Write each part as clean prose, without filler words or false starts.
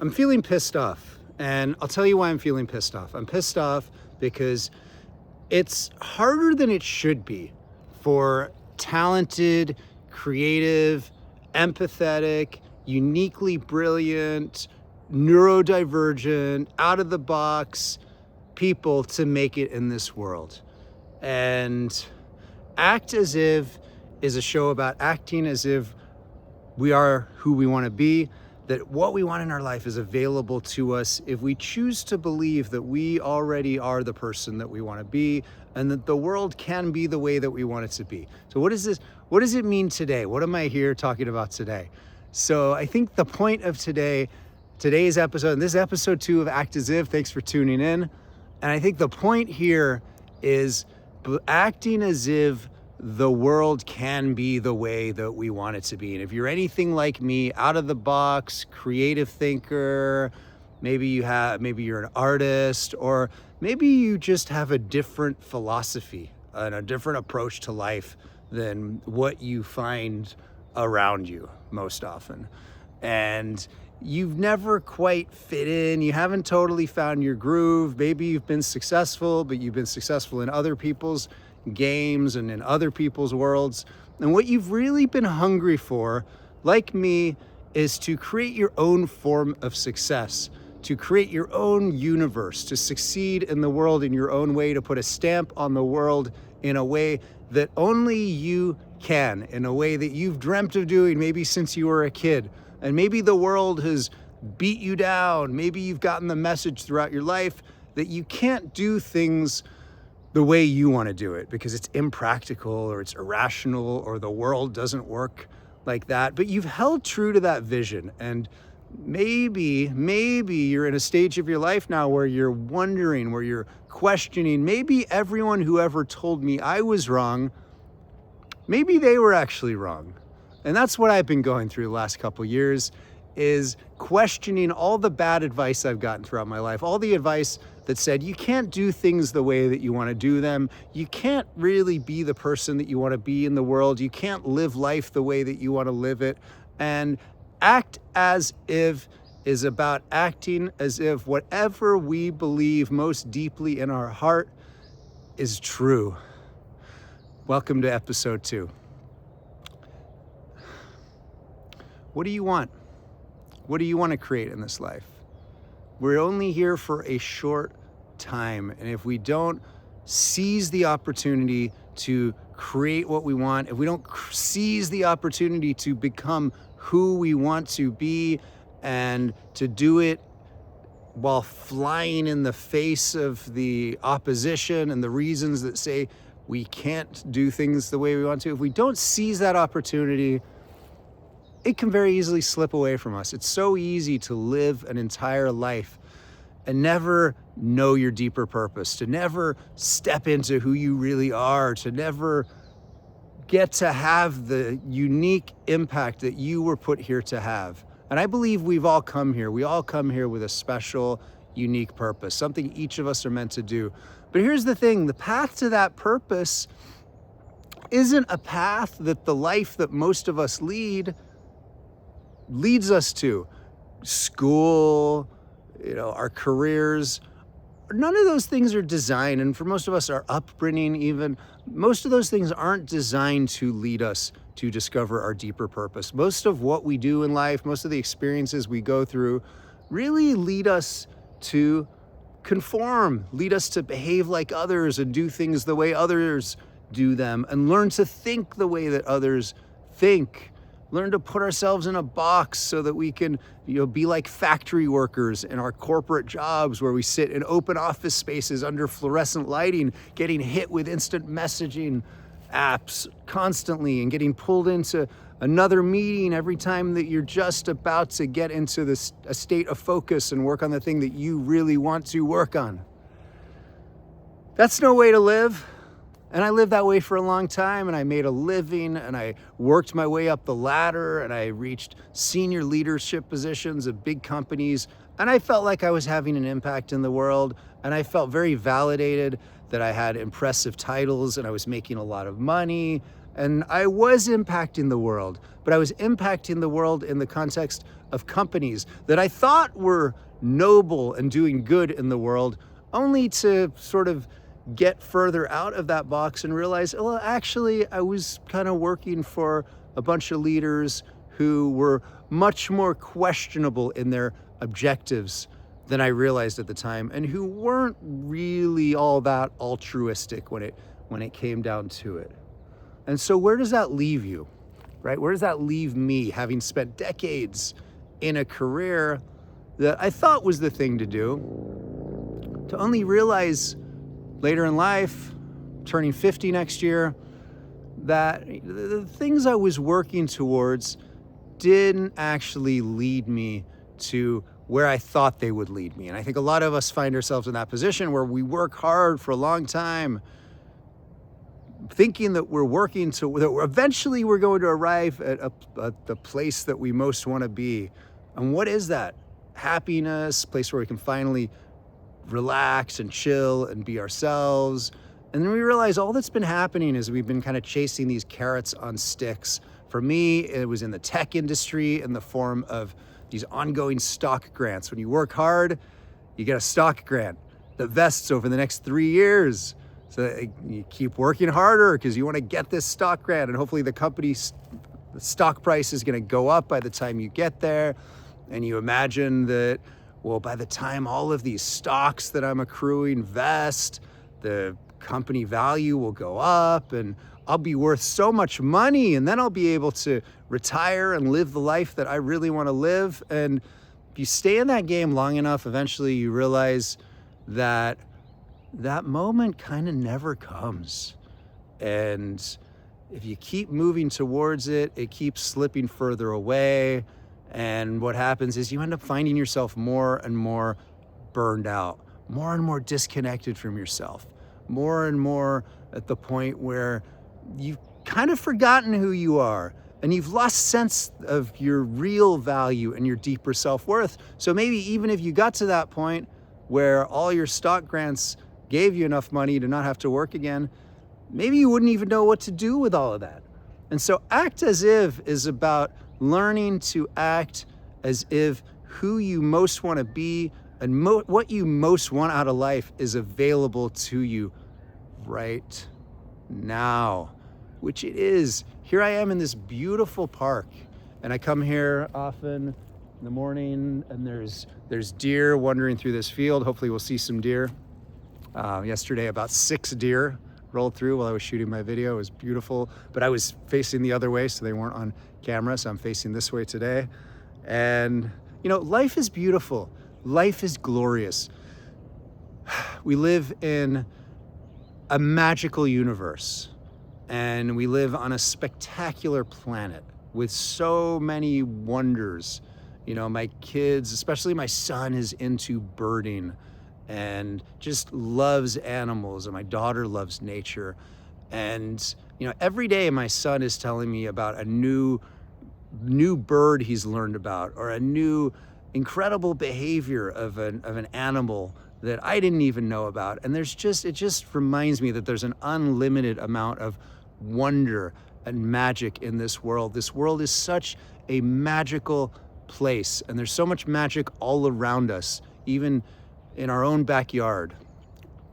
I'm feeling pissed off, and I'll tell you why I'm feeling pissed off. I'm pissed off because it's harder than it should be for talented, creative, empathetic, uniquely brilliant, neurodivergent, out of the box people to make it in this world. And Act As If is a show about acting as if we are who we want to be, that what we want in our life is available to us if we choose to believe that we already are the person that we want to be, and that the world can be the way that we want it to be. So what is this? What does it mean today? What am I here talking about today? So I think the point of today's episode, and this is episode 2 of Act As If, thanks for tuning in. And I think the point here is acting as if the world can be the way that we want it to be. And if you're anything like me, out of the box, creative thinker, maybe you're an artist, or maybe you just have a different philosophy and a different approach to life than what you find around you most often. And you've never quite fit in, you haven't totally found your groove. Maybe you've been successful, but you've been successful in other people's games and in other people's worlds. And what you've really been hungry for, like me, is to create your own form of success, to create your own universe, to succeed in the world in your own way, to put a stamp on the world in a way that only you can, in a way that you've dreamt of doing maybe since you were a kid. And maybe the world has beat you down. Maybe you've gotten the message throughout your life that you can't do things the way you want to do it because it's impractical or it's irrational or the world doesn't work like that. But you've held true to that vision. And maybe you're in a stage of your life now where you're wondering, where you're questioning, maybe everyone who ever told me I was wrong, maybe they were actually wrong. And that's what I've been going through the last couple years, is questioning all the bad advice I've gotten throughout my life, all the advice that said you can't do things the way that you want to do them. You can't really be the person that you want to be in the world. You can't live life the way that you want to live it. And Act As If is about acting as if whatever we believe most deeply in our heart is true. Welcome to episode 2. What do you want? What do you want to create in this life? We're only here for a short time. And if we don't seize the opportunity to create what we want, if we don't seize the opportunity to become who we want to be and to do it while flying in the face of the opposition and the reasons that say we can't do things the way we want to, if we don't seize that opportunity, it can very easily slip away from us. It's so easy to live an entire life and never know your deeper purpose, to never step into who you really are, to never get to have the unique impact that you were put here to have. And I believe we all come here with a special, unique purpose, something each of us are meant to do. But here's the thing, the path to that purpose isn't a path that the life that most of us leads us to. School, our careers, none of those things are designed, and for most of us, our upbringing even, most of those things aren't designed to lead us to discover our deeper purpose. Most of what we do in life, most of the experiences we go through really lead us to conform, lead us to behave like others and do things the way others do them, and learn to think the way that others think. Learn to put ourselves in a box so that we can, be like factory workers in our corporate jobs where we sit in open office spaces under fluorescent lighting, getting hit with instant messaging apps constantly and getting pulled into another meeting every time that you're just about to get into a state of focus and work on the thing that you really want to work on. That's no way to live. And I lived that way for a long time, and I made a living, and I worked my way up the ladder, and I reached senior leadership positions at big companies, and I felt like I was having an impact in the world, and I felt very validated that I had impressive titles and I was making a lot of money, And I was impacting the world, but I was impacting the world in the context of companies that I thought were noble and doing good in the world, only to sort of get further out of that box and realize, well, actually, I was kind of working for a bunch of leaders who were much more questionable in their objectives than I realized at the time, and who weren't really all that altruistic when it came down to it. And so where does that leave you, right? Where does that leave me, having spent decades in a career that I thought was the thing to do, to only realize later in life, turning 50 next year, that the things I was working towards didn't actually lead me to where I thought they would lead me. And I think a lot of us find ourselves in that position where we work hard for a long time, thinking that we're working to, that eventually we're going to arrive at the place that we most want to be. And what is that? Happiness, place where we can finally relax and chill and be ourselves. And then we realize all that's been happening is we've been kind of chasing these carrots on sticks. For me, it was in the tech industry in the form of these ongoing stock grants. When you work hard, you get a stock grant that vests over the next 3 years. So you keep working harder because you want to get this stock grant, and hopefully the stock price is going to go up by the time you get there. And you imagine that, well, by the time all of these stocks that I'm accruing vest, the company value will go up and I'll be worth so much money, and then I'll be able to retire and live the life that I really want to live. And if you stay in that game long enough, eventually you realize that that moment kind of never comes. And if you keep moving towards it, it keeps slipping further away. And what happens is you end up finding yourself more and more burned out, more and more disconnected from yourself, more and more at the point where you've kind of forgotten who you are, and you've lost sense of your real value and your deeper self-worth. So maybe even if you got to that point where all your stock grants gave you enough money to not have to work again, maybe you wouldn't even know what to do with all of that. And so Act As If is about learning to act as if who you most want to be and what you most want out of life is available to you right now, which it is. Here I am in this beautiful park, and I come here often in the morning, and there's deer wandering through this field. Hopefully we'll see some deer. Yesterday about 6 deer rolled through while I was shooting my video. It was beautiful, but I was facing the other way, so they weren't on camera, so I'm facing this way today. And life is beautiful. Life is glorious. We live in a magical universe, and we live on a spectacular planet with so many wonders. My kids, especially my son, is into birding and just loves animals, and my daughter loves nature. And every day my son is telling me about a new bird he's learned about, or a new incredible behavior of an animal that I didn't even know about. And it just reminds me that there's an unlimited amount of wonder and magic in this world. This world is such a magical place, and there's so much magic all around us, even in our own backyard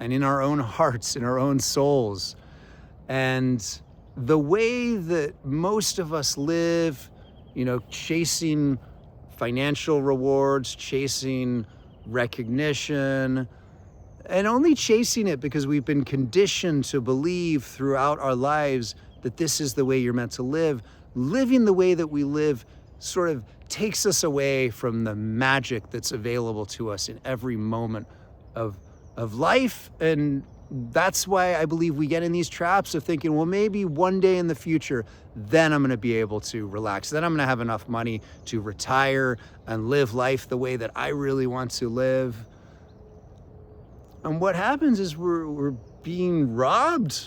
and in our own hearts, in our own souls. And the way that most of us live, chasing financial rewards, chasing recognition, and only chasing it because we've been conditioned to believe throughout our lives that this is the way you're meant to live. Living the way that we live sort of takes us away from the magic that's available to us in every moment of life. And that's why I believe we get in these traps of thinking, well, maybe one day in the future, then I'm going to be able to relax. Then I'm going to have enough money to retire and live life the way that I really want to live. And what happens is we're being robbed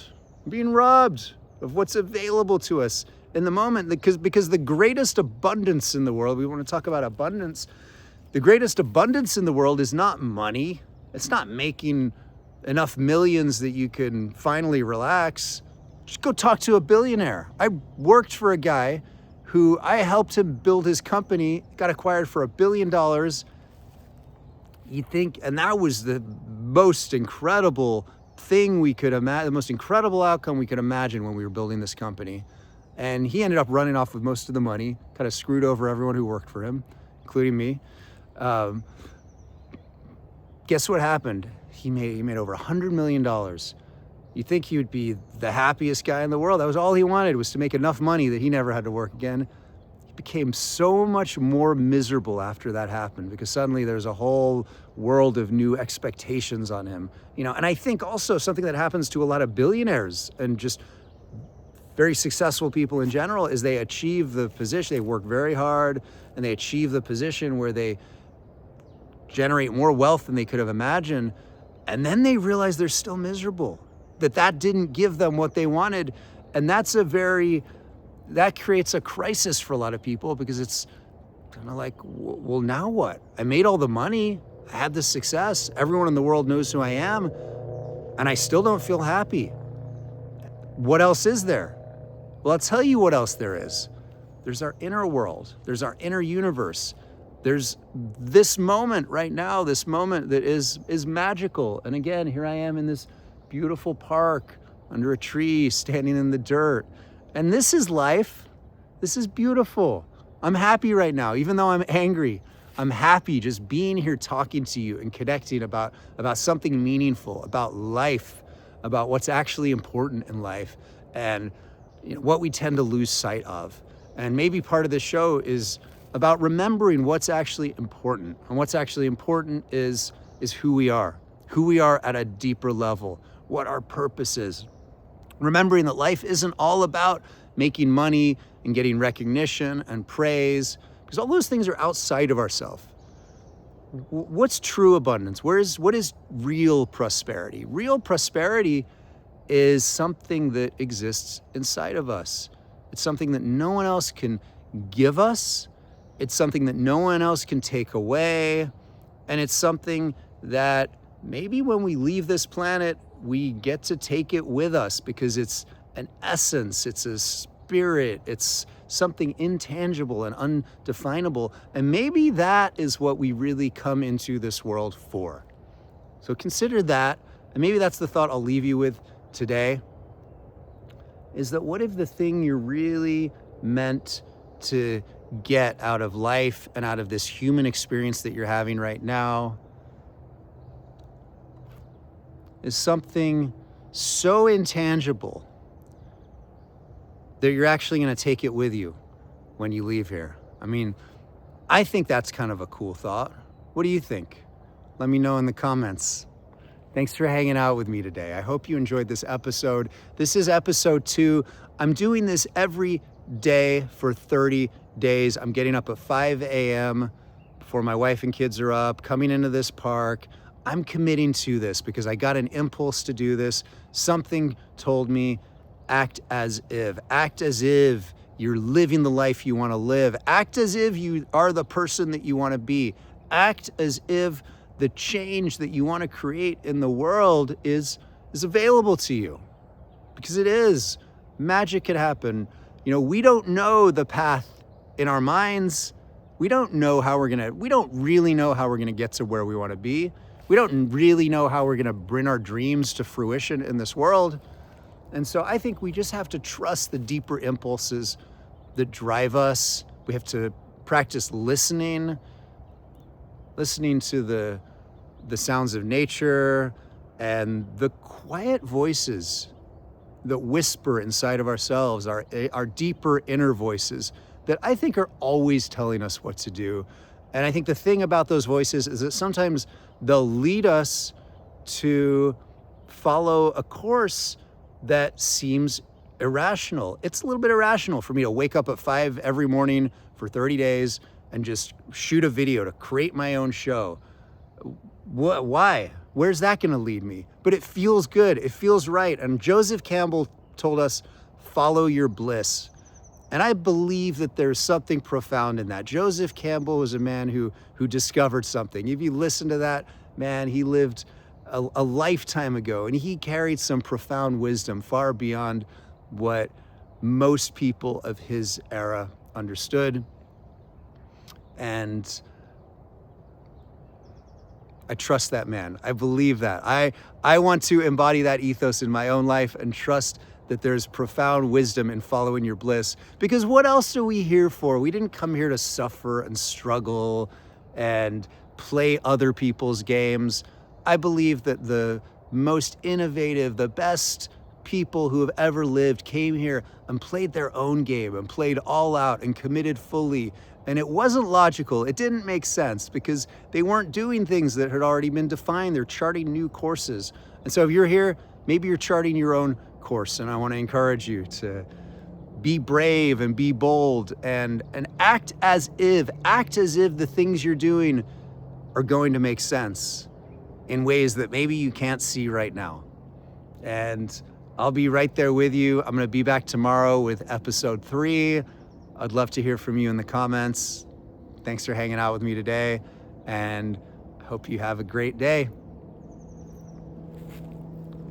of what's available to us in the moment, because the greatest abundance in the world, we want to talk about abundance, the greatest abundance in the world is not money. It's not making enough millions that you can finally relax. Just go talk to a billionaire. I worked for a guy who I helped him build his company, got acquired for $1 billion. You think, and that was the most incredible thing we could imagine, the most incredible outcome we could imagine when we were building this company. And he ended up running off with most of the money, kind of screwed over everyone who worked for him, including me. Guess what happened? He made over $100 million. You think he would be the happiest guy in the world. That was all he wanted, was to make enough money that he never had to work again. He became so much more miserable after that happened, because suddenly there's a whole world of new expectations on him. And I think also something that happens to a lot of billionaires and just very successful people in general is they achieve the position, they work very hard, and they achieve the position where they generate more wealth than they could have imagined, and then they realize they're still miserable, that didn't give them what they wanted. And that creates a crisis for a lot of people, because it's kind of like, well, now what? I made all the money, I had the success, everyone in the world knows who I am, and I still don't feel happy. What else is there? Well, I'll tell you what else there is. There's our inner world. There's our inner universe. There's this moment right now, this moment that is magical. And again, here I am in this beautiful park under a tree, standing in the dirt. And this is life. This is beautiful. I'm happy right now, even though I'm angry. I'm happy just being here talking to you and connecting about something meaningful, about life, about what's actually important in life, and what we tend to lose sight of. And maybe part of this show is about remembering what's actually important. And what's actually important is who we are at a deeper level, what our purpose is. Remembering that life isn't all about making money and getting recognition and praise, because all those things are outside of ourselves. What's true abundance? What is real prosperity? Real prosperity is something that exists inside of us. It's something that no one else can give us. It's something that no one else can take away. And it's something that maybe when we leave this planet, we get to take it with us, because it's an essence, it's a spirit, it's something intangible and undefinable. And maybe that is what we really come into this world for. So consider that. And maybe that's the thought I'll leave you with today, is that what if the thing you're really meant to get out of life and out of this human experience that you're having right now is something so intangible that you're actually going to take it with you when you leave here? I mean, I think that's kind of a cool thought. What do you think? Let me know in the comments. Thanks for hanging out with me today. I hope you enjoyed this episode. This is episode 2. I'm doing this every day for 30 days. I'm getting up at 5 a.m. before my wife and kids are up, coming into this park. I'm committing to this because I got an impulse to do this. Something told me, act as if. Act as if you're living the life you want to live. Act as if you are the person that you want to be. Act as if the change that you want to create in the world is available to you, because it is. Magic can happen. We don't know the path in our minds. We don't really know how we're going to get to where we want to be. We don't really know how we're going to bring our dreams to fruition in this world. And so I think we just have to trust the deeper impulses that drive us. We have to practice listening to the sounds of nature and the quiet voices that whisper inside of ourselves, our deeper inner voices that I think are always telling us what to do. And I think the thing about those voices is that sometimes they'll lead us to follow a course that seems irrational. It's a little bit irrational for me to wake up at 5 every morning for 30 days and just shoot a video to create my own show. Why? Where's that going to lead me? But it feels good. It feels right. And Joseph Campbell told us, follow your bliss. And I believe that there's something profound in that. Joseph Campbell was a man who discovered something. If you listen to that man, he lived a lifetime ago, and he carried some profound wisdom far beyond what most people of his era understood. And I trust that man. I believe that. I want to embody that ethos in my own life and trust that there's profound wisdom in following your bliss. Because what else are we here for? We didn't come here to suffer and struggle and play other people's games. I believe that the most innovative, the best people who have ever lived came here and played their own game and played all out and committed fully. And it wasn't logical. It didn't make sense because they weren't doing things that had already been defined. They're charting new courses. And so if you're here, maybe you're charting your own course. And I want to encourage you to be brave and be bold and act as if the things you're doing are going to make sense in ways that maybe you can't see right now. And I'll be right there with you. I'm going to be back tomorrow with episode 3. I'd love to hear from you in the comments. Thanks for hanging out with me today, and I hope you have a great day.